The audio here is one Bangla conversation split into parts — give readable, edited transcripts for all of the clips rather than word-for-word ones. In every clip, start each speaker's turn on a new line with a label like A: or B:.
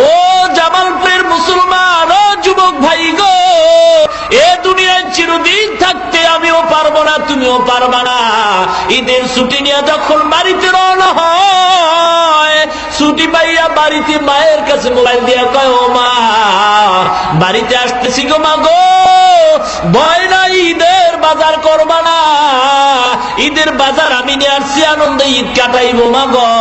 A: ও জামালপুরের মুসলমান, ও যুবক ভাই গো, এ দুনিয়ায় চিরদিন থাকতে আমিও পারবো না, তুমিও পারবা না। ঈদের ছুটি নিয়ে যখন বাড়িতে রওনা হয়, ছুটি পাইয়া বাড়িতে মায়ের কাছে মোবাইল দিয়া কয়, ও মা, বাড়িতে আসতেছি গো মা গো, ভয় নাই, ঈদের বাজার করবা না, ঈদের বাজার আমি নিয়ে আসছি, আনন্দে ঈদ কাটাইবো মা গো।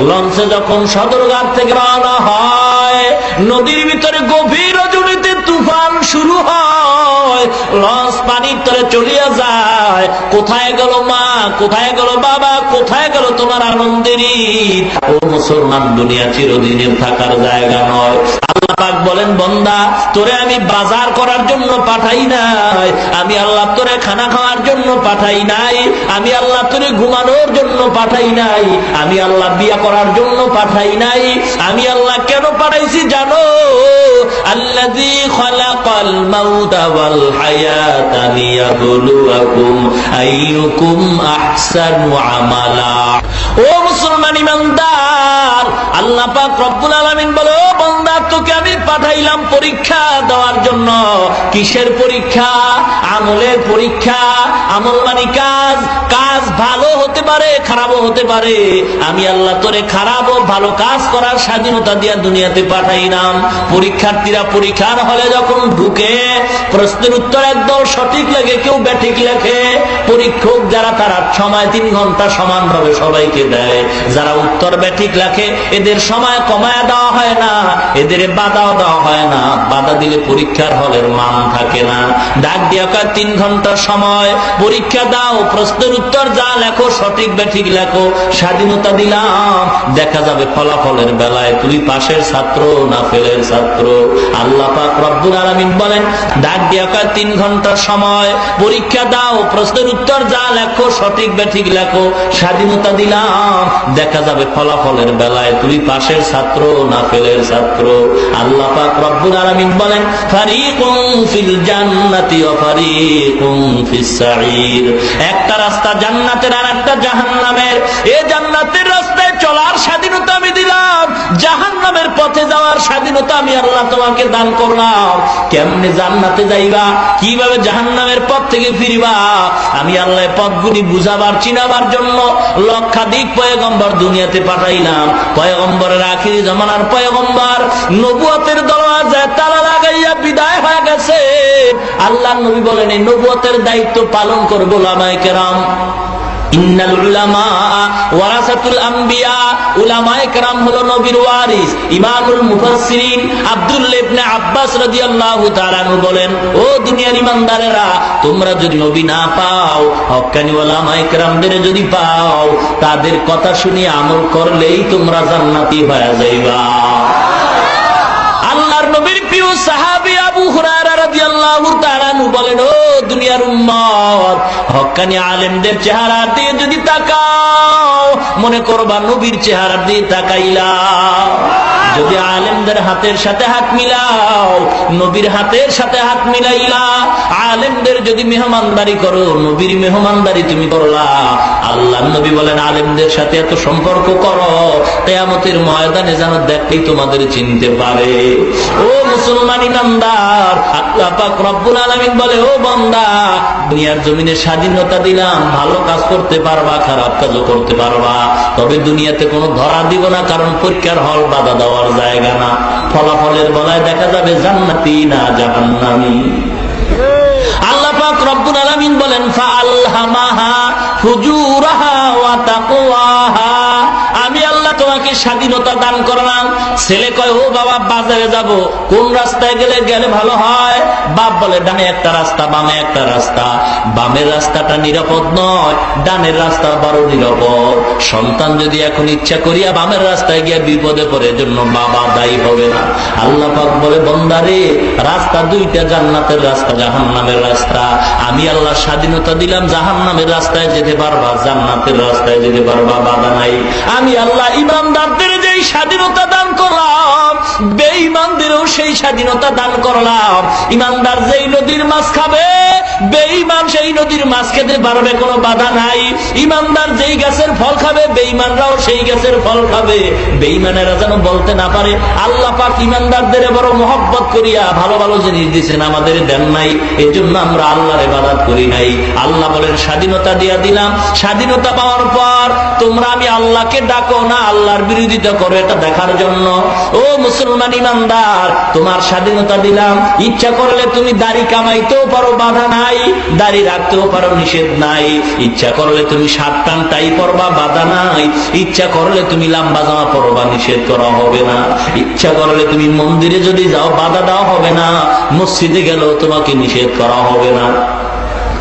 A: লঞ্চে যখন সদরঘাট থেকে রওনা হয়, নদীর ভিতরে গভীর রজনীতে তুফান শুরু হয়, লঞ্চ পানির তলে চলিয়া যায়। কোথায় গেল মা, কোথায় গেল বাবা, কোথায় গেল তোমার আনন্দের ঈদ? ও মুসলমান, দুনিয়া চিরদিনের থাকার জায়গা নয়। আল্লাহ পাক বলেন, বান্দা, তোরে আমি বাজার করার জন্য পাঠাই নাই, আমি আল্লাহ তোরে খানা খাওয়ার জন্য পাঠাই নাই, আমি আল্লাহ তোরে ঘুমানোর জন্য পাঠাই নাই, আমি আল্লাহ বিয়া করার জন্য পাঠাই নাই। আমি আল্লাহ কেন পাঠাইছি জানো? আল্লাযী খালাকাল মাউতা ওয়াল হায়াতা লিয়াবলুয়াকুম আইয়ুকুম আহসানু আমালা। ও মুসলমান ইমানদার, আল্লাহ পাক রব্বুল আলামিন বলে, ও বান্দা, তোকে আমি পাঠাইলাম পরীক্ষা দেওয়ার জন্য। কিসের পরীক্ষা? আমলের পরীক্ষা। আমল মানে কাজ। কাজ ভালো হতে পারে, খারাপও হতে পারে। আমি আল্লাহ তোরে খারাপ ও ভালো কাজ করার স্বাধীনতা দিয়া দুনিয়াতে পাঠাইলাম। পরীক্ষার্থীরা পরীক্ষার হলে যখন ঢুকে, প্রশ্নের উত্তর একদল সঠিক লেখে, কেউ ব্যাঠিক লেখে। পরীক্ষক যারা, তারা সময় 3 ঘন্টা সমানভাবে সবাইকে দেয়। যারা উত্তর ব্যাঠিক লেখে, এদের সময় কমায় দেওয়া হয় না, এদের বাধাও দেওয়া হয় না। বাধা দিলে পরীক্ষার হলের মান থাকে না। ডাক দিয়া কয়, 3 ঘন্টার সময় পরীক্ষা দাও, প্রশ্নের উত্তর যা লেখো সঠিক ব্যাঠিক লেখো, স্বাধীনতা দিলাম। দেখা যাবে ফলাফলের বেলায় তুমি পাশের ছাত্র না ফেলের ছাত্র। আল্লাহ পাক রব্বুল আলামিন বলেন, ডাক দিয়া কয়, 3 ঘন্টার সময় পরীক্ষা দাও, প্রশ্নের উত্তর যা লেখো সঠিক ব্যাঠিক লেখো, স্বাধীনতা দিলাম। দেখা যাবে ফলাফলের বেলায় তুমি পাশের ছাত্র না ফেলের ছাত্র। আল্লাহ পাক রব্বুল আলামিন বলেন, ফারিকুন ফিল জান্নাতি ওয়া ফারিকুন ফিস সাঈর। একটা রাস্তা জান্নাতের আর একটা জাহান্নামের। এই জান্নাতের রাস্তায় চলার স্বাধীনতা আমি দিলাম, জাহান্নামের পথে যাওয়ার স্বাধীনতা আমি আল্লাহ তোমাকে দান করলাম। কেমনে জান্নাতে যাইবা, কিভাবে জাহান্নামের পথ থেকে ফিরবা, আমি আল্লাহ পথগুলি বুঝাবার চিনাবার জন্য লক্ষাধিক পয়গম্বর দুনিয়াতে পাঠাইলাম। পয়গম্বরের আখিরি জামানার পয়গম্বর নবুয়তের দরওয়াজায় তালা লাগাইয়া বিদায় হয়ে গেছে। আল্লাহর নবী বলেন, এই নবুয়তের দায়িত্ব পালন করবে উলামায়ে কেরাম। ইন্নাল উলামা ওয়ারাসাতুল আম্বিয়া। উলামায়ে কেরাম হলো নবীর ওয়ারিস। ইমামুল মুফাসসিরিন আব্দুল্লাহ ইবনে আব্বাস রাদিয়াল্লাহু তাআলা আনহু বলেন, ও দুনিয়ার ইমানদারেরা, তোমরা যদি নবী না পাও, হক্কানি উলামায়ে কেরামদের যদি পাও, তাদের কথা শুনে আমল করলেই তোমরা জান্নাতি হয়ে যাইবা। আল্লাহর নবীর প্রিয় সাহাবী আবু হুরায়রা রাদিয়াল্লাহু তাআলা আনহু বলেন, ও দুনিয়ার উম্মত, হক্কানি আলেমদের চেহারা দিয়ে যদি তাকাও, মনে করবা নবীর চেহারা দিয়ে তাকাইলা। যদি আলেমদের হাতের সাথে হাত মিলাও, নবীর হাতের সাথে হাত মিলাইলা। আলেমদের যদি মেহমানদারি করো, নবীর মেহমানদারি তুমি করলা। আল্লাহ নবী বলেন, আলেমদের সাথে এত সম্পর্ক করো, কিয়ামতের ময়দানে যেন দেখলেই তোমাদের চিনতে পারে। ও মুসলমান ইমানদার, আল্লাহ পাক রব্বুল আলামিন বলে, ও বান্দা, দুনিয়ার জমিনে স্বাধীনতা দিলাম, ভালো কাজ করতে পারবা, খারাপ কাজও করতে পারবা, তবে দুনিয়াতে কোনো ধরা দিব না, কারণ পরীক্ষার হল বাধা দেওয়ার জায়গা না। ফলাফলের বেলায় দেখা যাবে জান্নাতি না জাহান্নামী। আল্লাহ পাক রব্বুল আলামিন বলেন, ফাআলহামাহা ফুজুরাহা ওয়া তাকওয়াহা। আমি আল্লাহ তোমাকে স্বাধীনতা দান করলাম। ছেলে কয়, ও বাবা, বাজারে যাব, কোন রাস্তায় গেলে ভালো হয়? বাপ বলে, ডানে একটা রাস্তা, বামে একটা রাস্তা। বামের রাস্তাটা নিরাপদ নয়, ডানের রাস্তা বড় নিরাপদ। সন্তান যদি এখন ইচ্ছা করিয়া বামের রাস্তায় গিয়ে বিপদে পড়ে, জন্য বাবা দায়ী হবে না। আল্লাহ পাক বলে, বান্দারে, রাস্তা দুইটা, জান্নাতের রাস্তা, জাহান্নামের রাস্তা। আমি আল্লাহ স্বাধীনতা দিলাম, জাহান্নামের রাস্তায় যেতে পারবা, জান্নাতের রাস্তায় যেতে পারবা, বাধা নাই। আমি আল্লাহ ইমানদারদের যেই স্বাধীনতা দান করলাম, বেঈমানদেরও সেই স্বাধীনতা দান করলাম। ইমানদার যেই নদীর মাছ খাবে, বেঈমান সেই নদীর মাছ খেতে পারবে, কোনো বাধা নাই। ইমানদার যেই গাছের ফল খাবে, বেঈমানরাও সেই গাছের ফল খাবে। বেঈমানেরা যেন বলতে না পারে আল্লাহ পাক ইমানদারদের বড় মহব্বত করিয়া ভালো ভালো জিনিস দিয়েছেন, আমাদের দেন নাই, এই জন্য আমরা আল্লাহর ইবাদত করি নাই। আল্লাহ বলেন স্বাধীনতা দিয়া দিলাম, স্বাধীনতা পাওয়ার পর তোমরা আমি আল্লাহকে ডাকো না আল্লাহর বিরোধিতা করো, এটা দেখার জন্য। ও মুসলমান ইমানদার, তোমার স্বাধীনতা দিলাম, ইচ্ছা করলে তুমি দাড়ি কামাইতেও পারো, বাধা নাই, দাড়ি রাখতেও পারো, নিষেধ নাই। ইচ্ছা করলে তুমি শার্ট প্যান্ট টাই পরবা, বাধা নাই। ইচ্ছা করলে তুমি লম্বা জামা পরবা, নিষেধ করা হবে না। ইচ্ছা করলে তুমি মন্দিরে যদি যাও, বাধা দেওয়া হবে না। মসজিদে গেলেও তোমাকে নিষেধ করা হবে না।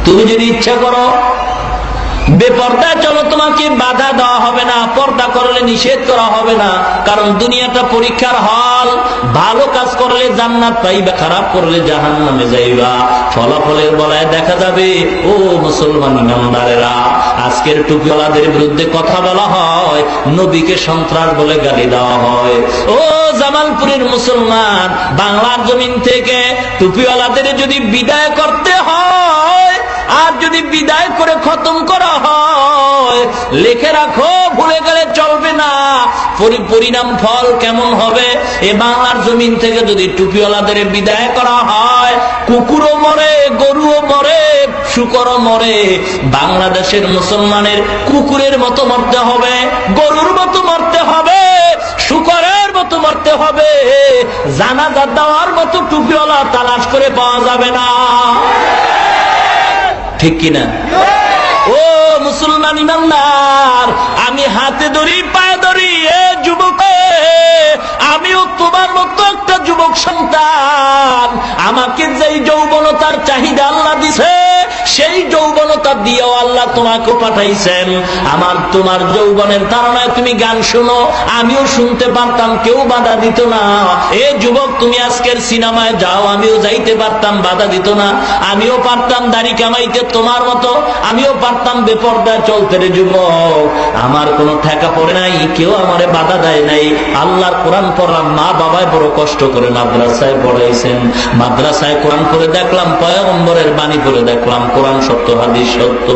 A: তুমি যদি ইচ্ছা করো বেপর্দা চলো, তোমাকে বাধা দেওয়া হবে না। পর্দা করলে নিষেধ করা হবে না, কারণ দুনিয়াটা পরীক্ষার হল। ভালো কাজ করলে জান্নাত পাইবা, খারাপ করলে জাহান্নামে যাইবা। ফলাফলের বলায় দেখা যাবে। ও মুসলমান ইমানদারেরা, আজকের টুপিওয়ালাদের বিরুদ্ধে কথা বলা হয়, নবীকে সন্ত্রাস বলে গালি দেওয়া হয়। ও জামালপুরের মুসলমান, বাংলার জমিন থেকে টুপিওয়ালাদের যদি বিদায় করতে হয়, আর যদি বিদায় করে খতম করা হয়, লিখে রাখো, ভুলে গেলে চলবে না। পরিণাম ফল কেমন হবে? এ বাংলার জমিন থেকে যদি টুপিওয়ালাদের বিদায় করা হয়, কুকুরও মরে, গরুও মরে, শুকরও মরে। বাংলাদেশের মুসলমানের কুকুরের মতো মরতে হবে, গরুর মতো মরতে হবে, শুকরের মতো মরতে হবে। জানাজা দেওয়ার মতো টুপিওয়ালা তালাশ করে পাওয়া যাবে না, ঠিক কিনা? ও মুসলমান ইমানদার, আমি হাতে ধরি, পায়ে ধরি, এ যুবক, আমিও তোমার মতো একটা যুবক সন্তান। আমাকে যেই যৌবনতার চাহিদা আল্লাহ দিছে, সেই যৌবনতা দিয়েও আল্লাহ তোমাকে পাঠাইছেন। তোমার যৌবনের তাড়নায় তুমি গান শুনো, আমিও শুনতে পারতাম, কেউ বাধা দিত না। এ যুবক, তুমি আজকের সিনেমায় যাও, আমিও যাইতে পারতাম, বাধা দিত না। আমিও পারতাম দাড়ি কামাইতে তোমার মতো, আমিও পারতাম বেপর্দায় চলতে। রে যুবক, আমার কোনো ঠেকা পড়ে নাই, কেউ আমারে বাধা দেয় নাই। আল্লাহর কোরআন পড়লাম, মা বাবায় বড় কষ্ট করে মাদ্রাসায় পড়াইছেন। মাদ্রাসায় কোরআন পড়ে দেখলাম, পয়গম্বরের বাণী পড়ে দেখলাম, কোরআন সত্য, হাদিস সত্য।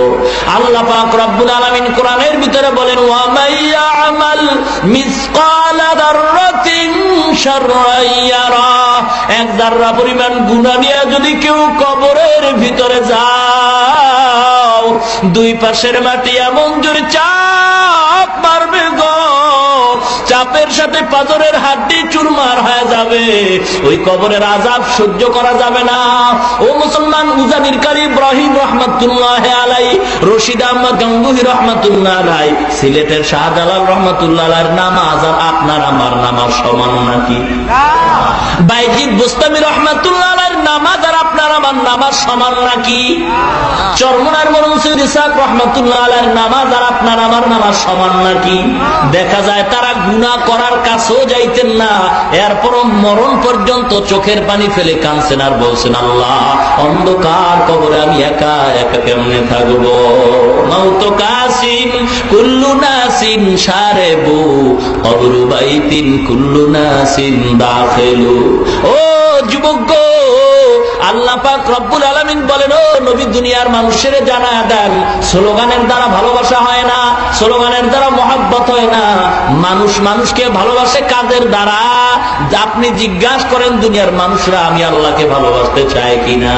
A: আল্লাহ পাক রব্বুল আলামিন কোরআনের ভিতরে বলেন, ওয়া মাইয়ামাল মিসকালা দাররাতিন শাররান ইয়ারা। এক দাররা পরিমাণ গুনাহ নিয়ে যদি কেউ কবরের ভিতরে যাও, দুই পাশের মাটি এমন জোরে চাপ মারবে গো, চাপের সাথে পাথরের হাড্ডি চুরমার হয়ে যাবে। ওই কবরের আযাব সহ্য করা যাবে না। ও মুসলমান, উজানির কারি ইব্রাহিম রহমাতুল্লাহ আলাই, রশিদ আহমদ গঙ্গুহি রহমাতুল্লাহ আলাই, সিলেটের শাহজালাল রহমাতুল্লাহ আলাইর নামাজ আর আপনার আমার নামাজ সমান নাকি? বাইজিদ বুস্তামি রহমাতুল্লাহ আলাইর নামাজ আর আপনার আমার নামাজ সমান নাকি? চরমনার মরহুম ইসাক রহমাতুল্লাহ আলাইর নামাজ আর আপনার আমার নামাজ সমান নাকি? দেখা যায় তারা গুনাহ করার কাছেও যাইতেন না, এরপরও মরণ পর্যন্ত চোখের পানি ফেলে কাঁদছেন আর বলছেন, আল্লাহ, অন্ধকার কবরে আমি একা একা কেমনে থাকবো? মাউত কাসিন কুল্লু নাসিন শারেবু কবরু বাইতিন কুল্লু নাসিন দাখিলু। ও যুবক, আল্লাহ পাক রব্বুল আলামিন বলেন, ও নবী, দুনিয়ার মানুষের জানায়া দেন, স্লোগানের দ্বারা ভালোবাসা হয় না, স্লোগানের দ্বারা মহব্বত হয় না। মানুষ মানুষকে ভালোবাসে কাজের দ্বারা। আপনি জিজ্ঞাসা করেন দুনিয়ার মানুষরা আমি আল্লাহকে ভালোবাসতে চাই কিনা?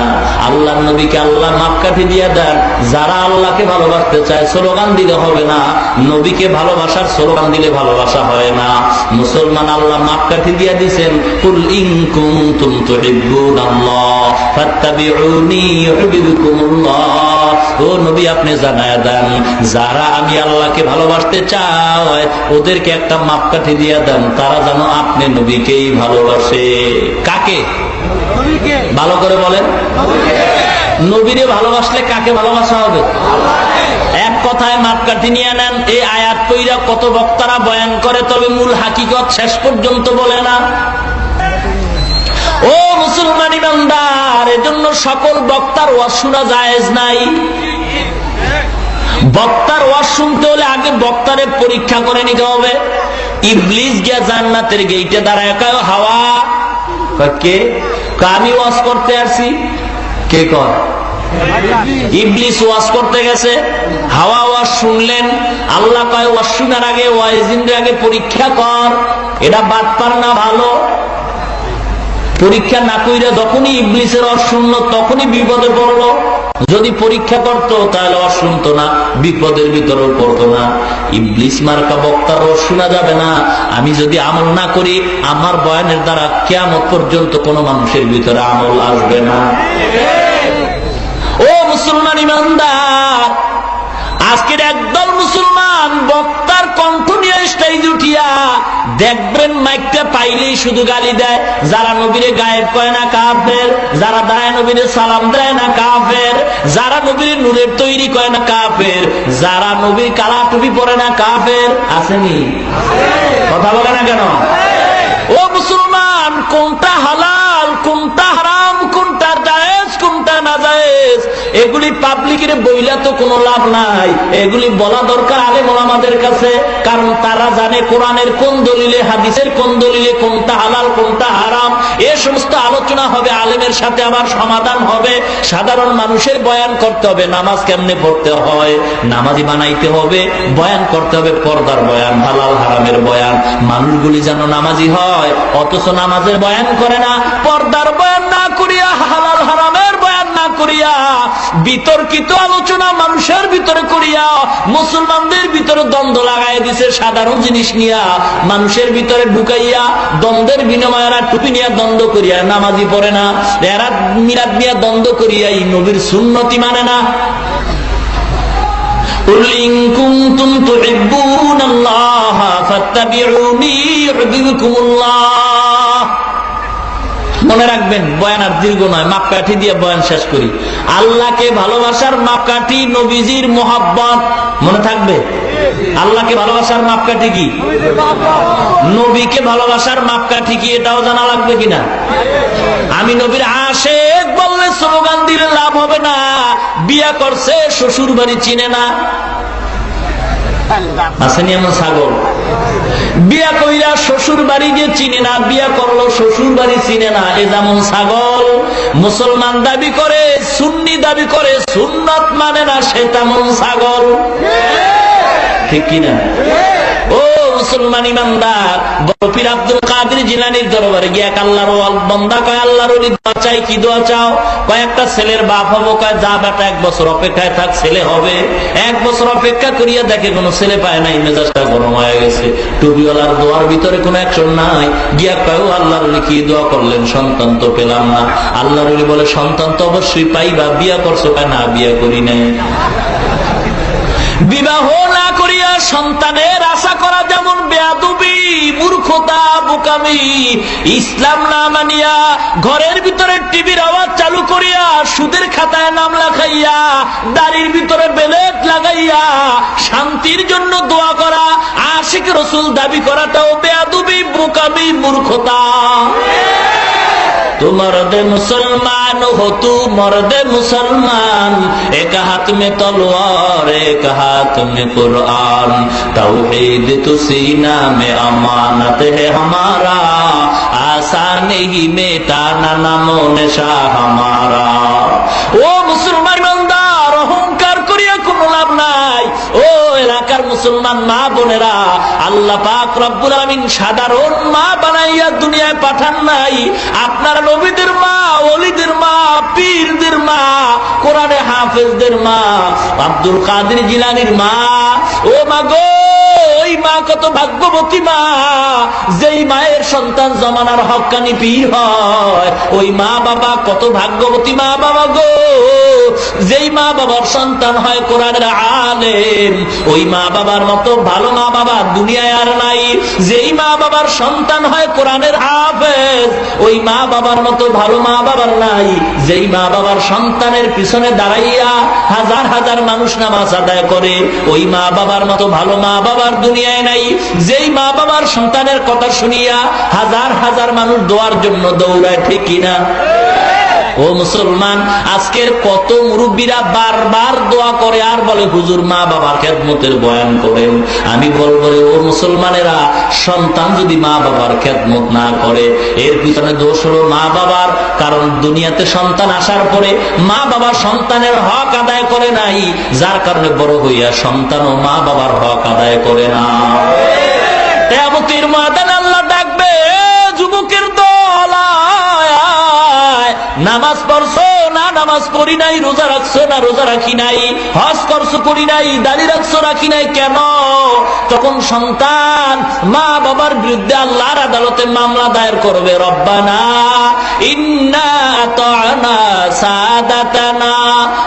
A: আল্লাহ নবীকে আল্লাহ মাপকাঠি দিয়ে দেন। যারা আল্লাহকে ভালোবাসতে চায় স্লোগান দিলে হবে না, নবীকে ভালোবাসার স্লোগান দিলে ভালোবাসা হয় না। মুসলমান আল্লাহ মাপকাঠি দিয়ে দিয়েছেন, কুল ইন কুনতুম তুহিব্বুনাল্লাহ ফাত্তাবিউনি ইউহিব্বুকুমুল্লাহ। ও নবী, আপনি জানায়া দেন, যারা আমি আল্লাহকে ভালোবাসতে চায় ওদেরকে একটা মাপকাঠি দিয়ে দেন, তারা যেন আপনি নবীকেই ভালোবাসে। কাকে? ভালো করে বলেন। নবীরে ভালোবাসলে কাকে ভালোবাসা হবে? এক কথায় মাপকাঠি নিয়ে নেন। এই আয়াত কইরা কত বক্তারা বয়ান করে, তবে মূল হাকিকত শেষ পর্যন্ত বলে না। ও মুসলমান ইমানদার, এজন্য সকল বক্তার ওয়াজ শোনা জায়েজ নাই। বক্তার ওয়াজ শুনতে হলে আগে বক্তারে পরীক্ষা করে নিতে হবে। ইবলিস গিয়া জান্নাতের গেইটে দাঁড়ায় কয় হাওয়া, কে? আমি ওয়াজ করতে আসছি। কে কয়? ইবলিস ওয়াজ করতে গেছে, হাওয়া ওয়াজ শুনলেন। আল্লাহ কয় ওয়াজ শোনার আগে, ওয়াইজিনের আগে পরীক্ষা কর, এটা বাটপার না ভালো। পরীক্ষা না কইরা যখনই ইবলিসের ওয়াজ শুনলো তখনই বিপদে পড়লো। যদি পরীক্ষা করতো তাহলে ওয়াজ শুনতো না, বিপদের ভিতরেও পড়তো না। ইবলিস মার্কা বক্তার ওয়াজ শোনা যাবে না। আমি যদি আমল না করি, আমার বয়ানের দ্বারা কিয়ামত পর্যন্ত কোনো মানুষের ভিতরে আমল আসবে না। ও মুসলমান ইমানদার, আজকের একদল মুসলমান বক্তার কণ্ঠ নিয়ে স্টেজ উঠিয়া দেখবেন মাইকটা পাইলেই শুধু গালি দেয়। যারা নবীরে গায়েব কয় না কাফের, যারা দায় নবীরে সালাম দেয় না কাফের, যারা নবীর নূরের তৈরি কয় না কাফের, যারা নবীর কালা টুপি পরে না কাফের। আসেনি? কথা বলে না কেন? ও মুসলমান, কোনটা হালাল, কোনটা হারাম, কোনটা জায়েজ, কোনটা না জায়েজ, এগুলি পাবলিকের বইলা তো কোনো লাভ নাই। এগুলি বলা দরকার আলেম ওলামাদের কাছে, কারণ তারা জানে কোরআনের কোন দলিলে, হাদিসের কোন দলিলে কোনটা হালাল কোনটা হারাম। এ সমস্ত আলোচনা হবে আলেমের সাথে, আবার সমাধান হবে। সাধারণ মানুষের বয়ান করতে হবে, নামাজ কেমনে পড়তে হয়, নামাজি বানাইতে হবে, বয়ান করতে হবে পর্দার বয়ান, হালাল হারামের বয়ান। মানুষগুলি যেন নামাজি হয়, অথচ নামাজের বয়ান করে না, পর্দার বয়ান না করিয়া, হালাল হারামের বয়ান না করিয়া, বিতর্কিত আলোচনা মানুষের ভিতরে করিয়া মুসলমানদের ভিতরে দ্বন্দ্ব লাগাই দিছে। সাধারণ জিনিস নিয়া মানুষের ভিতরে ঢুকাইয়া দ্বন্দ্বের বিনিময়ে এরা টুপি নিয়ে দ্বন্দ্ব করিয়া নামাজি পড়ে না, এরা মিলাদ নিয়ে দ্বন্দ্ব করিয়া এই নবীর সুন্নতি মানে না। قل إن كنتم تحبون الله فاتبعوني يحببكم الله। মনে রাখবেন, বয়ান আর দীর্ঘ নয়, মাপকাঠি দিয়ে বয়ান শেষ করি। আল্লাহকে ভালোবাসার মাপকাঠি নবীজির মোহাব্বত। মনে থাকবে? আল্লাহকে ভালোবাসার মাপকাঠি কি? নবীকে ভালোবাসার মাপকাঠি কি? এটাও জানা লাগবে কিনা? আমি নবীর আশেক বললে স্লোগান দিলে লাভ হবে না। বিয়া করছে, শ্বশুর বাড়ি চিনে না। আসেনি এমন ছাগল? বিয়া কইরা শ্বশুর বাড়ি গিয়ে চিনে না, বিয়া করলো শ্বশুর বাড়ি চিনে না। এ যেমন ছাগল। মুসলমান দাবি করে, সুন্নি দাবি করে, সুন্নত মানে না, সে তেমন ছাগল। ঠিক কিনা? ও মুসলমান ইমানদার, বড় পীর আব্দুল কাদের জিলানীর দরবারে গিয়ে এক আল্লাহর বান্দা কয়, আল্লাহর ওলি দোয়া চাই। কি দোয়া চাও? কয়েকটা ছেলের বাপ হবো। কয় যা বেটা, 1 বছর অপেক্ষায় থাক, ছেলে হবে। 1 বছর অপেক্ষা করিয়া দেখে কোনো ছেলে পায় নাই, মেজাজটা গরম হয়ে গেছে। টুপিওয়ালার দোয়ার ভিতরে কোনো অ্যাকশন নাই। গিয়া কয়, ও আল্লাহর ওলি কি দোয়া করলেন? সন্তান তো পেলাম না। আল্লাহর ওলি বলে, সন্তান তো অবশ্যই পাইবা। বিয়া করছো? কয় না, বিয়া করি নাই। বিবাহ না করিয়া সন্তানের আশা করা যেমন বেয়াদবি, মূর্খতা, বোকামি। ইসলাম না মানিয়া ঘরের ভিতরে টিভির আওয়াজ চালু করিয়া, সুদের খাতায় নাম লেখাইয়া, দাড়ির ভিতরে বেলেট লাগাইয়া শান্তির জন্য দোয়া করা, আশিক রসুল দাবি করাটাও বেয়াদবি, বোকামি, মূর্খতা। तू मर्द मुसलमान हो, तू मर्द मुसलमान, एक हाथ में तलवार एक हाथ में कुरान, तौहीद तू सीना में अमानत है हमारा, आसान ही मिटाना नामो निशा हमारा। ओ मुसलमान इमानदार, अहंकार करिया কোনো লাভ নাই। ও এলাকার মুসলমান মা বোনেরা, আল্লাহ পাক রব্বুল আলামিন সাধারণ মা বানাইয়া দুনিয়ায় পাঠান নাই। আপনার নবীদের মা, ওলিদের মা, পীরদের মা, কোরআনে হাফেজদের মা, আব্দুল কাদের জিলানীর মা। ও মা গো, ওই মা কত ভাগ্যবতী মা, যেই মায়ের সন্তান জমানার হক্কানি পীর হয়। ওই মা বাবা কত ভাগ্যবতী মা বাবা গো, যেই মা বাবার সন্তান হয় কোরআনের আলেম। ওই মা বাবার মতো ভালো মা বাবা দুনিয়ায় আর নাই। যেই মা বাবার সন্তান হয় কোরআনের হাফেজ, ওই মা বাবার মতো ভালো মা বাবার নাই। যেই মা বাবার সন্তানের পিছনে দাঁড়াইয়া হাজার হাজার মানুষ নামাজ আদায় করে, ওই মা বাবার মতো ভালো মা বাবার দুনিয়ায় নাই। যেই মা বাবার সন্তানের কথা শুনিয়া হাজার হাজার মানুষ দোয়ার জন্য দৌড়ায়, ঠিক কিনা? ও ও মুসলমান, আজকের কত মুরব্বীরা বারবার দোয়া করে আর বলে হুজুর মা বাবার খেদমতের বয়ান করেন। আমি বলবো ও মুসলমানেরা, সন্তান যদি মা বাবার খেদমত না করে এর পিছনে দোষ হলো মা বাবার। কারণ দুনিয়াতে সন্তান আসার পরে মা বাবা সন্তানের হক আদায় করে নাই, যার কারণে বড় হইয়া সন্তান ও মা বাবার হক আদায় করে না। কিয়ামতের ময়দানে আল্লাহ ডাকবে, যুবকের দল নামাজ পড়ছো না নামাজ পড়ি নাই, রোজা রাখছো না রোজা রাখি নাই, হজ করছো করি নাই, দাড়ি রাখছো রাখি নাই, কেন? তখন সন্তান মা বাবার বিরুদ্ধে আল্লাহর আদালতে মামলা দায়ের করবে, রব্বানা ইন্না আতানা সাদাতানা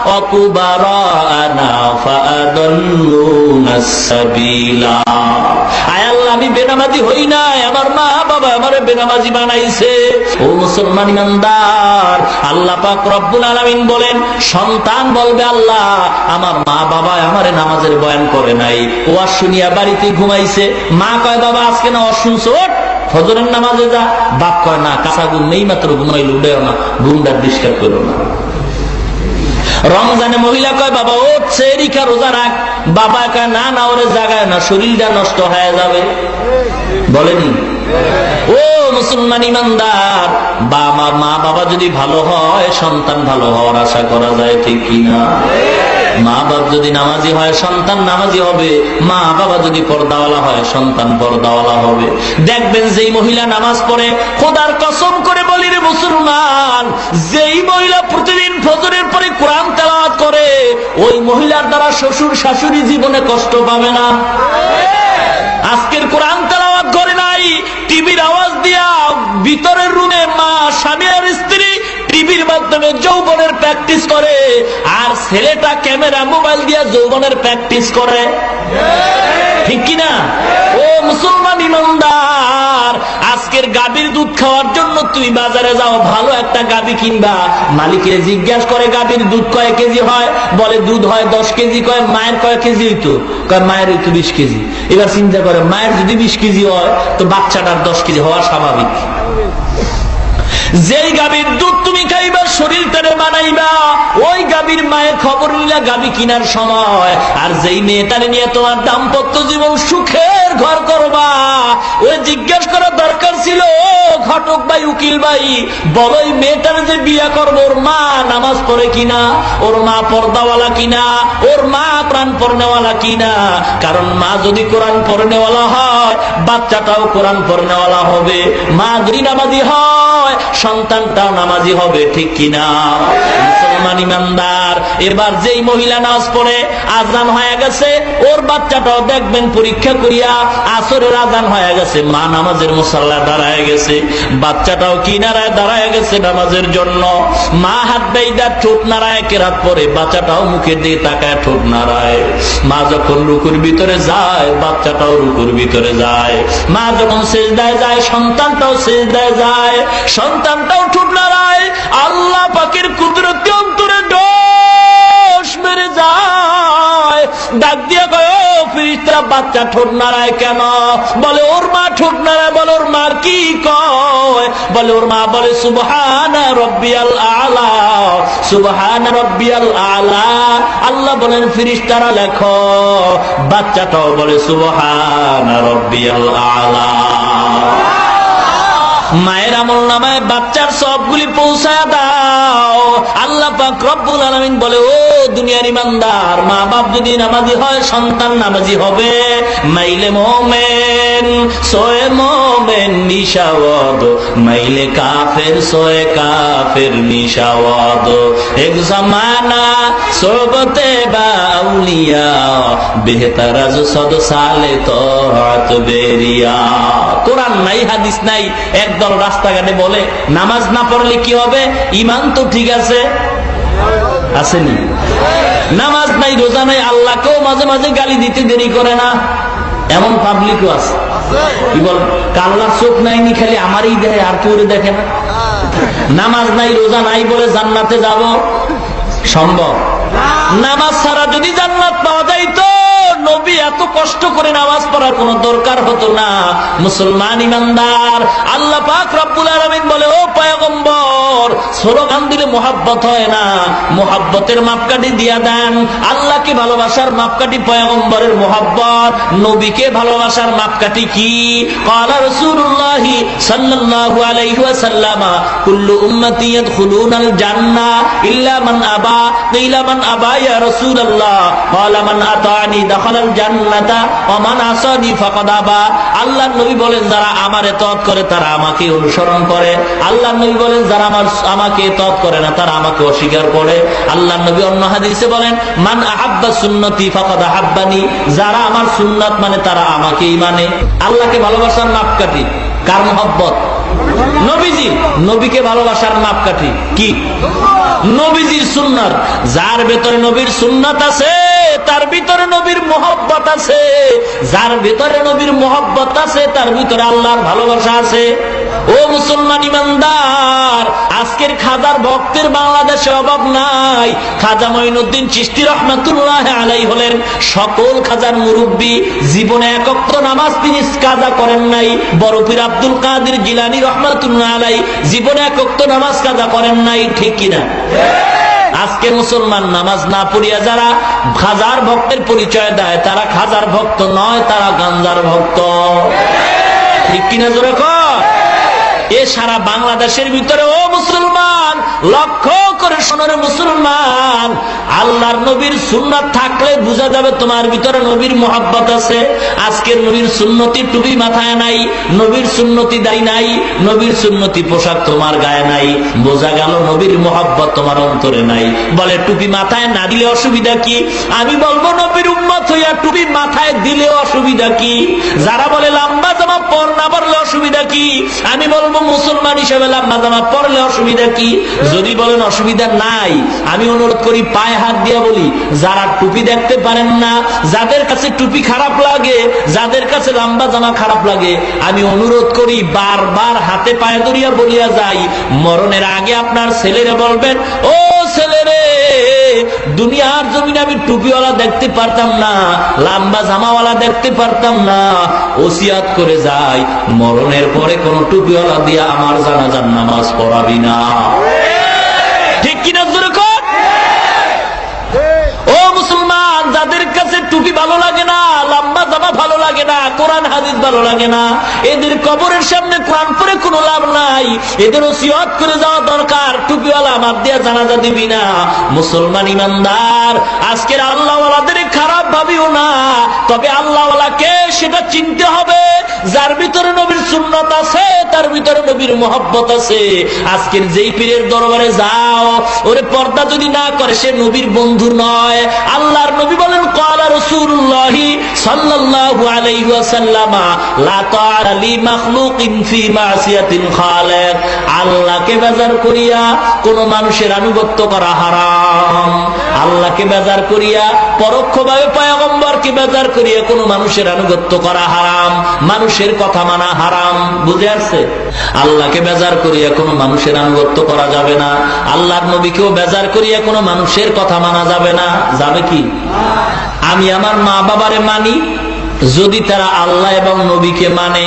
A: ওয়া কুবারানা ফাআদাল্লুনা সাবিলা। আয় আল্লাহ, আমি বেনামাজি হই নাই, আমার মা বাবা আমারে বেনামাজি বানাইছে। ও মুসলমান ইমানদার, আল্লাহ পাক রব্বুল আলামিন বলেন, সন্তান বলবে আল্লাহ আমার মা বাবা আমারে নামাজের বয়ান করে নাই, ওয়াজ শুনিয়া বাড়িতে ঘুমাইছে। মা কয় বাবা আজকে না ওয়াজ শুনছো, ফজরের নামাজে যা। বাপ কয় না, কাঁচা ঘুম নেই মাত্র ঘুমাইল, উঠেও না, ঘুমটা ডিস্টার্ব করো না। রমজানে মহিলা কয় বাবা ও সেরিকা রোজা রাখ, বাবা কয় না না ওরে জাগায় না, শরীরটা নষ্ট হয়ে যাবে। বলেনি? ও মুসলমান ইমানদার, আমার মা বাবা যদি ভালো হয় সন্তান ভালো হওয়ার আশা করা যায়, ঠিক কিনা? মা বাবা যদি নামাজি হয় সন্তান নামাজি হবে, মা বাবা যদি পর্দাওয়ালা হয় সন্তান পর্দাওয়ালা হবে। দেখবেন যেই মহিলা নামাজ পড়ে, খোদার কসম করে বলি রে মুসলমান, যেই মহিলা প্রতিদিন ফজরের পরে কোরআন তেলাওয়াত করে ওই মহিলার দ্বারা শ্বশুর শাশুড়ি জীবনে কষ্ট পাবে না। আজকের কোরআন তেলাওয়াত করে নাই, টিভির আওয়াজ দিয়া ভিতরের রুমে মা স্বামী আর স্ত্রী টিভির মাধ্যমে যৌবনের প্র্যাকটিস করে, আর ছেলেটা ক্যামেরা মোবাইল দিয়া যৌবনের প্র্যাকটিস করে, ঠিক কিনা? ও মুসলমান ইমানদার, আজকের গাভীর দুধ খাওয়ার জন্য তুমি বাজারে যাও, ভালো একটা গাভী কিনবা, মালিকের জিজ্ঞাসা করে গাভীর দুধ কয় কেজি হয়, বলে দুধ হয় 10 কেজি। কয় মায়ের কয় কেজি হইতো? কয় মায়ের হইতো 20 কেজি। এবার চিন্তা করে, মায়ের যদি 20 কেজি হয় তো বাচ্চাটার 10 কেজি হওয়া স্বাভাবিক। যেই গাভীর দুধ তুমি খাইবা শরীরটারে বানাইবা, ওই গাভীর মায়ের খবর নিলা গাভী কিনার সময়। আর যেই মেয়েটারে নিয়ে তোমার দাম্পত্য জীবন সুখের ঘর করবা, ওই জিজ্ঞাসা করা দরকার ছিল, ঘটক ভাই উকিল ভাই বলো এই মেয়েটার যে বিয়ে করবো ওর মা নামাজ পড়ে কিনা, ওর মা পর্দাওয়ালা কিনা, ওর মা কোরআন পড়নেওয়ালা কিনা। কারণ মা যদি কোরআন পড়নেওয়ালা হয় বাচ্চাটাও কোরআন পড়নেওয়ালা হবে, মা যদি নামাজি হয় সন্তানটাও নামাজি হবে, ঠিক কিনা? মুসলমান ইমানদার, এবার যেই মহিলা নামাজ পড়ে আজান হয়ে গেছে, ওর বাচ্চাটাও দেখবেন পরীক্ষা করিয়া আসরের আজান হয়ে গেছে, মা নামাজের মুসাল্লা দাঁড়ায় গেছে, বাচ্চাটাও কিনারায় দাঁড়ায় গেছে নামাজের জন্য। মা হাত বেইদা ঠোঁট নাড়ায় কেরাত পরে, বাচ্চাটাও মুখের দিকে তাকায় ঠোঁট নাড়ায়। মা যখন রুকুর ভিতরে যায় বাচ্চাটাও রুকুর ভিতরে যায়, মা যখন সেজদায় যায় সন্তানটাও সেজদায় যায়, সন্তানটাও ঠোঁট নাড়ায়। আল্লাহ পাকের কুদরতি অন্তরে দোষ মেরে যায়, ডাক দিয়া কয় ও ফেরেশতারা বাচ্চা ঠোঁট নাড়ায় কেন? বলে ওর মা ঠোঁট নাড়ায়। বলে ওর মার কি কয়? বলে ওর মা বলে সুবহানা রাব্বিয়াল আলা, সুবহানা রাব্বিয়াল আলা। আল্লাহ বলেন ফেরেশতারা লেখো, বাচ্চাটাও বলে সুবহানা রাব্বিয়াল আলা। মায়ের আমল নামায় বাচ্চার সবগুলি পৌঁছায় দাও। আল্লাহ পাক রব্বুল আলামিন বলে ও দুনিয়ার ইমানদার, মা বাপ যদি নামাজি হয় সন্তান নামাজি হবে। মাইলে মোমেন সোয়ে মোমেন নিশাওয়াদ, মাইলে কাফের সোয়ে কাফের নিশাওয়াদ। এক জামানা সোবতে বাউলিয়া, বেহতার আজ সদ সালে তো হাত বেরিয়া। কোরআন নাই হাদিস নাই, একদল রাস্তাঘাটে বলে নামাজ না পড়লে কি হবে, ইমান তো ঠিক আছে, আসেনি? নামাজ নাই রোজা নাই, আল্লাহকেও মাঝে মাঝে গালি দিতে দেরি করে না, এমন পাবলিকও আছে। কি বল, আল্লাহর চোখ নাইনি খালি আমারই দেখে, আর কেউ দেখে না। নামাজ নাই রোজা নাই বলে জান্নাতে যাব সম্ভব? নামাজ ছাড়া যদি জান্নাত পাওয়া যাইতো নবী এত কষ্ট করে নামাজ পড়ার কোন দরকার হতো না। মুসলমান ইমানদার, আল্লাহ পাক রব্বুল আলামিন বলে ও পয়গম্বর স্লোগান দিলে মোহাব্বত হয় না, মোহাব্বতের মাপকাঠি দিয়া দেন। আল্লাহকে ভালোবাসার মাপকাঠি পয়গম্বরের মোহাব্বত, নবীকে ভালোবাসার মাপকাঠি কি? ক্বালা রাসূলুল্লাহ সাল্লাল্লাহু আলাইহি ওয়াসাল্লাম কুল্লু উম্মতি ইয়াদখুলুনাল জান্নাহ ইল্লা মান আবা। কিলা মান আবা ইয়া রাসূলুল্লাহ? ক্বালা মান আতানি দাখালাল জান্নাতা ওয়া মান আসানি ফাকাদ আবা। আল্লাহর নবী বলেন, যারা আমার ইতাআত করে তারা আমাকে অনুসরণ করে। আল্লাহর নবী বলেন, যারা আমাকে ইতাআত করে না তারা আমাকে অস্বীকার করে। আল্লাহর নবী অন্য হাদিসে বলেন, মান আহাব্বা সুন্নতি ফাকাদ আহাব্বানি। যারা আমার সুন্নাত মানে তারা আমাকেই মানে। আল্লাহকে ভালোবাসার মাপকাঠি কার মহব্বত? নবীজি। নবীকে ভালোবাসার মাপকাঠি কি? নবীজির সুন্নাত। যার ভেতরে নবীর সুন্নাত আছে তার ভিতরে নবীর মোহব্বত আছে। যার ভিতরে নবীর মোহব্বত আছে তার ভিতরে আল্লাহর ভালোবাসা আছে। ও মুসলমান ইমানদার, আজকের খাজার ভক্তের বাংলাদেশে অভাব নাই। খাজা মঈনুদ্দিন চিশতি রহমাতুল্লাহ আলাইহি হলেন সকল খাজার মুরব্বী। জীবনে এক ওয়াক্ত নামাজ তিনি কাজা করেন নাই। বড় পীর আব্দুল কাদের জিলানী রহমাতুল্লাহ আলাইহি জীবনে এক ওয়াক্ত নামাজ কাজা করেন নাই, ঠিক কিনা? আজকে মুসলমান নামাজ না পড়িয়া যারা খাজার ভক্তের পরিচয় দেয় তারা খাজার ভক্ত নয়, তারা গাঞ্জার ভক্ত, ঠিক কিনা? জোরে কর। এ সারা বাংলাদেশের ভিতরে ও মুসলমান লক্ষ্য করে শোনো রে মুসলমান, আল্লাহর নবীর সুন্নাত থাকলে বোঝা যাবে তোমার ভিতরে নবীর মোহাব্বত আছে। আজকের নবীর সুন্নতি টুপি মাথায় নাই, নবীর সুন্নতি দাড়ি নাই, নবীর সুন্নতি পোশাক তোমার গায়ে নাই, বোঝা গেল নবীর মোহাব্বত তোমার অন্তরে নাই। বলে টুপি মাথায় না দিলে অসুবিধা কি? আমি বলবো নবীর উম্মত হইয়া টুপি মাথায় দিলে অসুবিধা কি? যারা বলে লম্বা জামা পর না পরলে অসুবিধা কি? আমি বলবো মুসলমান হিসেবে লম্বা জামা পরলে অসুবিধা কি? যদি বলেন অসুবিধা নাই, আমি অনুরোধ করি পায়ে হাত দিয়া বলি, যারা টুপি দেখতে পারেন না, যাদের কাছে টুপি খারাপ লাগে, যাদের কাছে লম্বা জামা খারাপ লাগে, আমি অনুরোধ করি বারবার হাতে পায়ে ধরিয়া বলিয়া যাই, মরণের আগে আপনার ছেলেরা বলবেন, ও ছেলেরে, দুনিয়ার জমিনে আমি টুপিওয়ালা দেখতে পারতাম না, লম্বা জামাওয়ালা দেখতে পারতাম না, ওসিয়াত করে যাই মরণের পরে কোন টুপিওয়ালা দিয়া আমার জানাজার নামাজ পড়াবি না, ঠিক কিনা? জোরে কর। ও মুসলমান, যাদের কাছে টুপি ভালো লাগে না, লম্বা জামা ভালো লাগে না, কোরআন হাদিস ভালো লাগে না, এদের কবরের সামনে কোরআন পড়ে কোনো লাভ নাই। এদের ওসিয়ত করে যাওয়া দরকার, টুপিওয়ালা আমার দিয়া জানাজা দিবি না। মুসলমান ইমানদার, আজকের আল্লাহওয়ালাদের খারাপ ভাবিও না, তবে আল্লাহওয়ালাকে সেটা চিনতে হবে যার ভিতরে নবীর সুন্নাত আছে, তার ভিতরে নবীর মোহব্বত আছে। আজকের যেই পীরের দরবারে যাও, ওরে পর্দা যদি না করে সে নবীর বন্ধু নয়। আল্লাহর নবী বলেন, ক্বালা রাসূলুল্লাহ সাল্লাল্লাহু আলাইহি ওয়াসাল্লাম লা তাআতা লি মাখলুকিন ফি মাসিয়াতিল খালিক। আল্লাহকে বেজার করিয়া কোন মানুষের আনুগত্য করা হারাম। আল্লাহকে বেজার করিয়া পরোক্ষভাবে পয়গম্বরকে বেজার করিয়া কোন মানুষের আনুগত্য করা হারাম, মানুষের কথা মানা হারাম। বুঝে আসছে? আল্লাহকে বেজার করিয়া কোন মানুষের আনুগত্য করা যাবে না, আল্লাহর নবীকেও বেজার করিয়া কোন মানুষের কথা মানা যাবে না। যাবে কি? আমি আমার মা বাবারে মানি যদি তারা আল্লাহ এবং নবীকে মানে,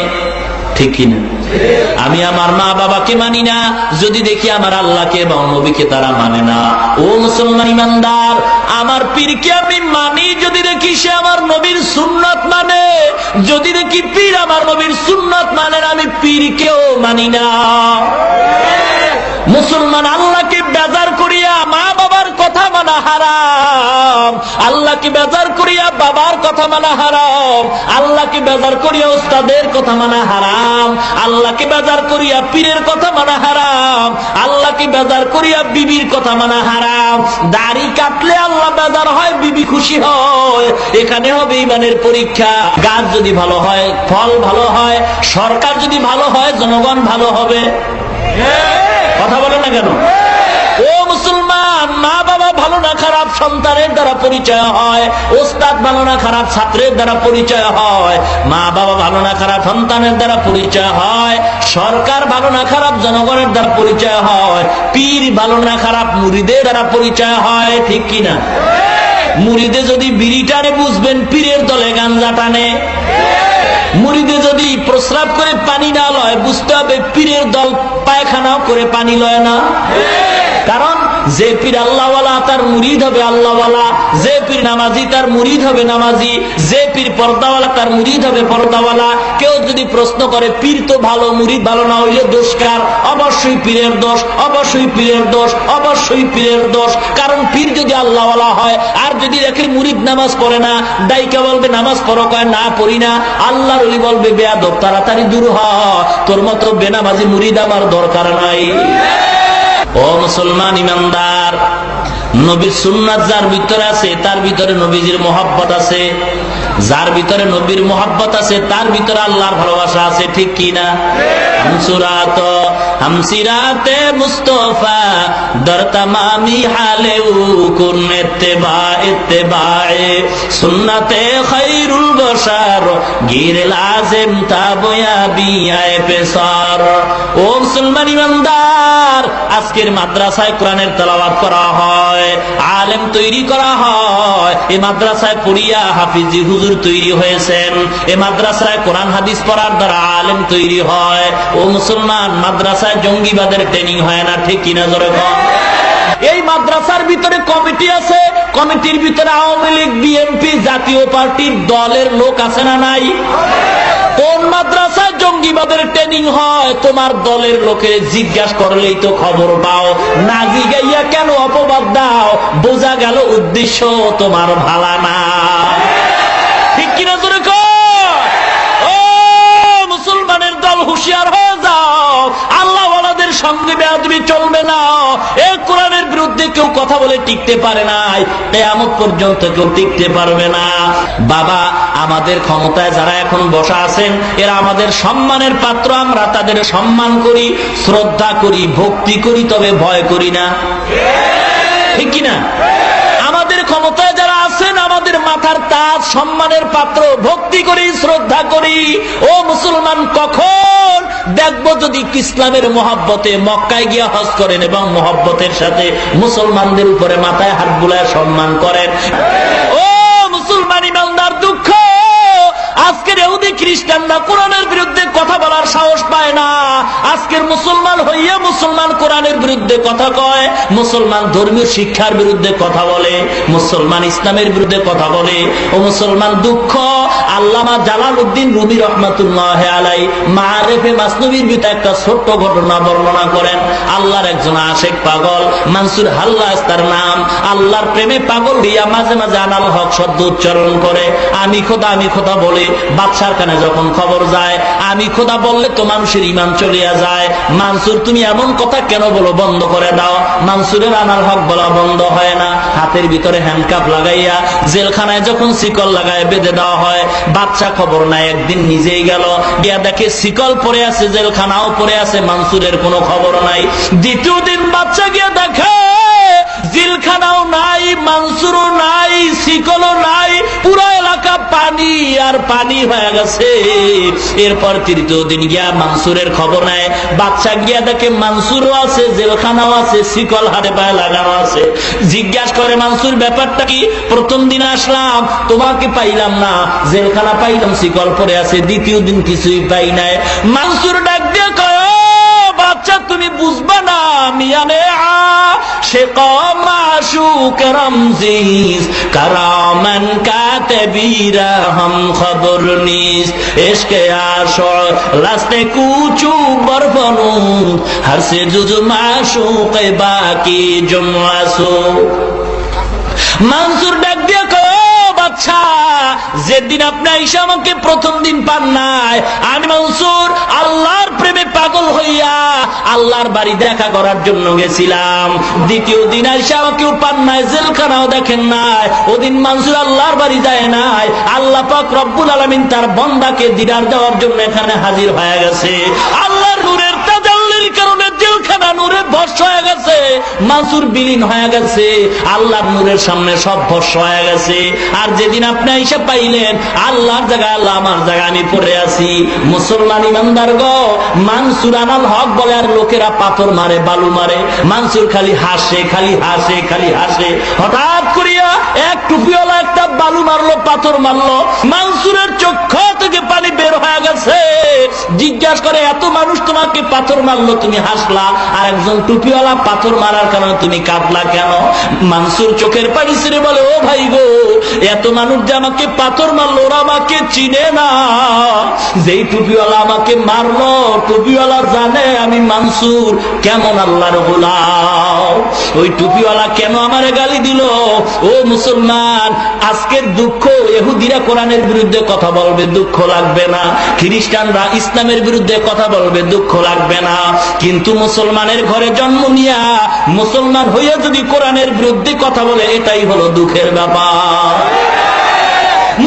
A: ঠিক কিনা? আমি আমার মা বাবাকে মানি না যদি দেখি আমার আল্লাহকে এবং নবীকে তারা মানে না। ও মুসলমান ইমানদার, আমার পীরকে আমি মানি যদি দেখি সে আমার নবীর সুন্নাত মানে। যদি দেখি পীর আমার নবীর সুন্নাত মানে, আমি পীরকেও মানি না। মুসলমান, আল্লাহকে বেজার করিয়া মা বাবার কথা মানা হারাম, আল্লাহকে বেজার করিয়া বাবার কথা মানা হারাম, আল্লাহকে বেজার করিয়া উস্তাদের কথা মানা হারাম, আল্লাহকে বেজার করিয়া পীরের কথা মানা হারাম, আল্লাহকে বেজার করিয়া বিবির কথা মানা হারাম। দাড়ি কাটলে আল্লাহ বেজার হয়, বিবি খুশি হয়। এখানে হবে ইমানের পরীক্ষা। গাছ যদি ভালো হয়, ফল ভালো হয়, সরকার যদি ভালো হয়, জনগণ ভালো হবে। কথা বলে না কেন? ও মুসলমান, মা বাবা ভালো না খারাপ সন্তানের দ্বারা পরিচয় হয়, ওস্তাদ ভালো না খারাপ ছাত্রের দ্বারা পরিচয় হয়, মা বাবা ভালো না খারাপ সন্তানের দ্বারা পরিচয় হয়, সরকার ভালো না খারাপ জনগণের দ্বারা পরিচয় হয়, পীর ভালো না খারাপ মুরিদের দ্বারা পরিচয় হয়, ঠিক কিনা? মুরিদে যদি বিড়ি টানে বুঝবেন পীরের দলে গাঞ্জা টানে। মুরিদে যদি প্রস্রাব করে পানি না লয় বুঝতে হবে পীরের দল পায়খানাও করে পানি লয় না। কারণ যে পীর আল্লাহওয়ালা তার মুরিদ হবে আল্লাহওয়ালা, যে পীর নামাজি তার মুরিদ হবে নামাজি, যে পীর পর্দাওয়ালা তার মুরিদ হবে পর্দাওয়ালা। কেউ যদি প্রশ্ন করে পীর তো ভালো মুরিদ ভালো না হইলে দোষ কার? অবশ্যই পীরের দোষ, অবশ্যই পীরের দোষ, অবশ্যই পীরের দোষ। কারণ পীর যদি আল্লাহওয়ালা হয় আর যদি দেখে মুরিদ নামাজ পড়ে না, দায়িকা বলবে নামাজ পড়ো, কয় না পড়ি না। আল্লাহর ওলি বলবে বেয়াদব, তাড়াতাড়ি দূর হ, তোর মতো বেনামাজি মুরিদ আমার দরকার নাই। ও মুসলমান ইমানদার, নবীর সুন্নাত যার ভিতরে আছে তার ভিতরে নবীজির মহব্বত আছে, যার ভিতরে নবীর মহব্বত আছে তার ভিতরে আল্লাহর ভালোবাসা আছে, ঠিক কি না? হামসিরাতে মুস্তফা দর তামামি হালে কুন ইত্তেবায়ে সুন্নতে খায়রুল বশর গির লাজিম তাবয়া বিআয়ে পেসার। ও মুসলমান ইমানদার, আজকের মাদ্রাসায় কোরআনের তেলাওয়াত করা হয়, আলেম তৈরি করা হয়। এই মাদ্রাসায় পড়িয়া হাফিজি হুজুর তৈরি হয়েছেন, এই মাদ্রাসায় কোরআন হাদিস পড়ার দ্বারা আলেম তৈরি হয়। ও মুসলমান, মাদ্রাসায় জঙ্গিবাদের ট্রেনিং হয় না, ঠিক কিনা জোরে বল? এই মাদ্রাসার ভিতরে কমিটি আছে, কমিটির ভিতরে আওয়ামী লীগ, বিএনপি, জাতীয় পার্টির দলের লোক আছে না নাই? কোন মাদ্রাসায় জঙ্গিবাদের ট্রেনিং হয় তোমার দলের লোকে জিজ্ঞাসা করলেই তো খবর পাও, না জিগাইয়া কেন অপবাদ দাও? বোঝা গেল উদ্দেশ্য তোমার ভালা না, ঠিক কিনা জোরে কর? ও মুসলমানের দল, হুঁশিয়ার হয়ে যাও, আল্লাহওয়ালাদের সঙ্গে বেয়াদবি চলবে না। এ কোরআনের বিরুদ্ধে কেউ কথা বলে টিকতে পারে নাই, কিয়ামত পর্যন্ত কেউ টিকতে পারবে না। বাবা, আমাদের ক্ষমতায় যারা এখন বসা আছেন এরা আমাদের সম্মানের পাত্র, আমরা তাদের সম্মান করি, শ্রদ্ধা করি, ভক্তি করি, তবে ভয় করি না, ঠিক কিনা? আমাদের ক্ষমতায় যারা আছেন আমাদের মাথার তাজ, সম্মানের পাত্র, ভক্তি করি, শ্রদ্ধা করি। ও মুসলমান, কখন দেখবো যদি ইসলামের মহব্বতে মক্কায় গিয়া হজ করেন এবং মহব্বতের সাথে মুসলমানদের উপরে মাথায় হাত বুলায় সম্মান করেন? ও মুসলমান ইমানদার, দুঃখ আজকের ইহুদি খ্রিস্টানরা কোরআনের বিরুদ্ধে কথা বলার সাহস পায় না। আজকের মুসলমান হইয়া মুসলমান কোরআনের বিরুদ্ধে কথা কয়, মুসলমান ধর্মীয় শিক্ষার বিরুদ্ধে কথা বলে, মুসলমান ইসলামের বিরুদ্ধে কথা বলে। ও মুসলমান, দুঃখ। আল্লামা জালালউদ্দিন রুমি রহমাতুল্লাহ আলাই মাআরিফে মাসনবীর ভিতরে একটা ছোট্ট ঘটনা বর্ণনা করেন। আল্লাহর একজন আশেক পাগল, মানসুর হাল্লাস তার নাম, আল্লাহর প্রেমে পাগল হইয়া মাঝে মাঝে আনাল হক শব্দ উচ্চারণ করে, আমি খোদা বলে। বাদশার কানে যখন খবর যায় আমি খোদা বললে তো মানুষের ঈমান চলিয়া যায়, মানসুর তুমি এমন কথা কেন বলো, বন্ধ করে দাও। মানসুরের আনাল হক বলা বন্ধ হয় না, হাতের ভিতরে হ্যান্ডকাপ লাগাইয়া জেলখানায় যখন শিকল লাগায় বেঁধে দেওয়া হয়। বাদশা খবর নাই, একদিন নিজেই গেল, গিয়া দেখে শিকল পড়ে আছে, জেলখানাও পড়ে আছে, মানসুরের কোনো খবর নাই। দ্বিতীয় দিন বাদশা গিয়া দেখে জেলখানাও নাই, মানসুরও নাই, শিকলও নাই, পুরো এলাকা পানি আর পানি হয়ে গেছে। এরপর তৃতীয় দিন গিয়া মানসুরের খবর নেয়, বাদশা গিয়া দেখে মানসুরও আছে, জেলখানাও আছে, শিকল হাতে পায়ে লাগানো আছে। জিজ্ঞাসা করে, মানসুর ব্যাপারটা কি? প্রথম দিন আসলাম তোমাকে পাইলাম না, জেলখানা পাইলাম, শিকল পরে আছে, দ্বিতীয় দিন কিছুই পাই নাই। মানসুর ডাক দিয়ে কয়, বাচ্চা তুমি বুঝবা না, মিয়ানে সে কমাশুক রমজিজ কারামান কাতেবীরা হাম খবর নিস ইশকে আশর রাস্তে কুচু বরফনু হর সে জুজু মাশুক বাকি জুমাসু। মানসুর ডাক দিয়ে বাচ্চা, যেদিন আপনি আইসা আমাকে প্রথম দিন পান নাই, আমি মানসুর আল্লাহর প্রেমে পাগল হইয়া আল্লাহর বাড়ি দেখা করার জন্য গেছিলাম। দ্বিতীয় দিন আইসা আমাকেও পান নাই, জেলখানাও দেখেন নাই, ওদিন মানসুর আল্লাহর বাড়ি যায় নাই। আল্লাহ পাক রব্বুল আলামিন তার বান্দাকে দিদার দেওয়ার জন্য এখানে হাজির হয়ে গেছে। আল্লাহর নূরের তাজাল্লির কারণে জেলখানা নূরে ভস্ম হয়ে গেছে, মানসুর বিলীন হয়ে গেছে, আল্লাহর নূরের সামনে সব ভস্ম হয়ে গেছে। আর যেদিন আপনি আইসা পাইলেন, আল্লাহর জায়গায় আল্লাহ, আমার জায়গায় আমি পড়ে আছি। মুসলমান ইমানদার গো, মানসুর আনাল হক বলে আর লোকেরা পাথর মারে, বালু মারে, মানসুর খালি হাসে, খালি হাসে, খালি হাসে। হঠাৎ করিয়া এক টুপিওয়ালা একটা বালু মারলো, পাথর মারলো, মানসুরের চোখ থেকে পানি বের হয়ে গেছে। জিজ্ঞাসা করে, এত মানুষ তোমাকে পাথর মারলো, তুমি হাসলা, আর একজন টুপিওয়ালা পাথর মারার কারণে তুমি কাঁদলা কেন? মানসুর চোখের পানি ছেড়ে বলে, ও ভাই গো, এত মানুষ যে আমাকে পাথর মারলো, ওরা আমাকে চিনে না। যেই টুপিওয়ালা আমাকে মারলো, টুপিওয়ালা জানে আমি মানসুর কেমন আল্লাহর গোলাম। ওই টুপিওয়ালা কেন আমারে গালি দিল? ও মুসলমান, আজকের দুঃখ, ইহুদিরা কোরআনের বিরুদ্ধে কথা বলবে, দুঃখ লাগবে না। খ্রিস্টানরা ইসলামের বিরুদ্ধে কথা বলবে, দুঃখ লাগবে না। কিন্তু মুসলমানের ঘরে জন্ম নিয়া মুসলমান হইয়া যদি কোরআনের বিরুদ্ধে কথা বলে, এটাই হলো দুঃখের ব্যাপার।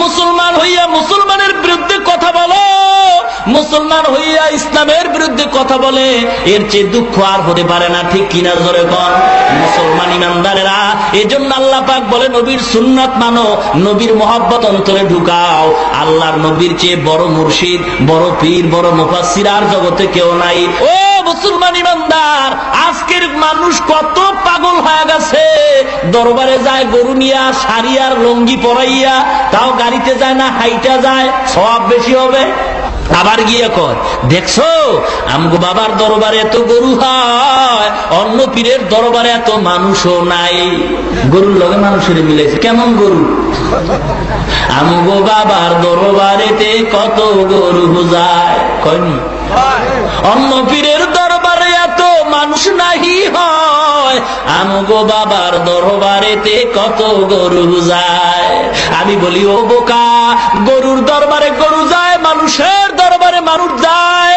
A: মুসলমান হইয়া মুসলমানের বিরুদ্ধে কথা বলো, মুসলমান হইয়া ইসলামের বিরুদ্ধে কথা বলে, এর চেয়ে দুঃখ আর হতে পারে না, ঠিক কিনা জোরে বল। মুসলমান ইমানদারেরা, এজন্য আল্লাহ পাক বলে, নবীর সুন্নাত মানো, নবীর মহব্বত অন্তরে ঢুকাও। আল্লাহর নবীর চেয়ে বড় মুর্শিদ, বড় পীর, বড় মুফাসসির আর জগতে কেউ নাই। ও মুসলমান ইমানদার, আজকের মানুষ কত পাগল হয়ে গেছে। দরবারে যায় গরু নিয়া, শাড়ি আর লঙ্গি পরাইয়া, তাও গাড়িতে যায় না, হাইটা যায়, সওয়াব বেশি হবে। আবার গিয়ে কর, দেখছো আমগো বাবার দরবারে এত গরু হয়, অন্য পীরের দরবারে এত মানুষও নাই। গরুর লগে মানুষের মিলেছে, কেমন গরু? আমগো বাবার দরবারেতে কত গরু যায়, কয়নি? অন্য পীরের দরবারে এত মানুষ নাহি হয়, আমগো বাবার দরবারেতে কত গরু যায়। আমি বলি, ও বোকা, গরুর দরবারে গরু যায়, মানুষের দরবারে মানুষ যায়।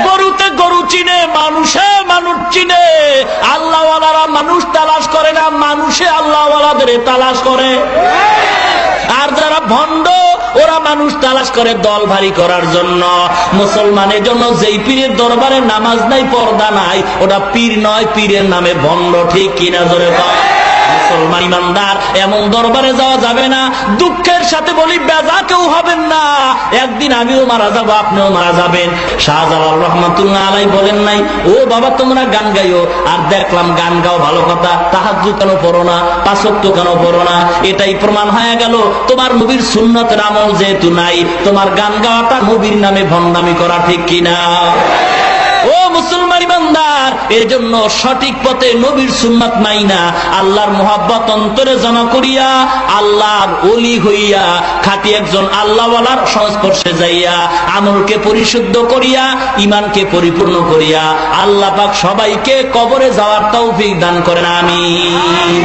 A: গরুতে গরু চিনে, মানুষে মানুষ চিনে। আল্লাহওয়ালারা মানুষ তালাশ করে না, মানুষে আল্লাহওয়ালাদের তালাশ করে। আর যারা ভণ্ড, ওরা মানুষ তালাশ করে দল ভারী করার জন্য। মুসলমানের জন্য যেই পীরের দরবারে নামাজ নাই, পর্দা নাই, ওটা পীর নয়, পীরের নামে ভণ্ড, ঠিক কিনা জোরে বল। মুসলমান ইমানদার, এমন দরবারে যাওয়া যাবে না। দুঃখের সাথে বলি, বেজা কেউ হবেন না। একদিন আমিও মারা যাব, আপনিও মারা যাবেন। শাহজালাল রহমাতুল্লাহ আলাইহি বলেন নাই, ও বাবা তোমরা গান গাইও। আর দেখলাম গান গাও ভালো কথা, তাহাজ্জুদ কেন পড়ো না, পাঁচ ওয়াক্ত কেন পড়ো না? এটাই প্রমাণ হয়ে গেল তোমার নবীর সুন্নতের আমল যেহেতু নাই, তোমার গান গাওয়াটা নবীর নামে ভণ্ডামি করা, ঠিক কিনা? ও মুসলমান ইমানদার, এর জন্য সঠিক পথে নবীর সুন্নাত মাইনা, আল্লাহর মুহাব্বত অন্তরে জমা করিয়া, আল্লাহর ওলি হইয়া, খাঁটি একজন আল্লাহওয়ালার সংস্পর্শে যাইয়া, আমলকে পরিশুদ্ধ করিয়া, ঈমানকে পরিপূর্ণ করিয়া, আল্লাহ পাক সবাইকে কবরে যাওয়ার তৌফিক দান করেন। আমিন।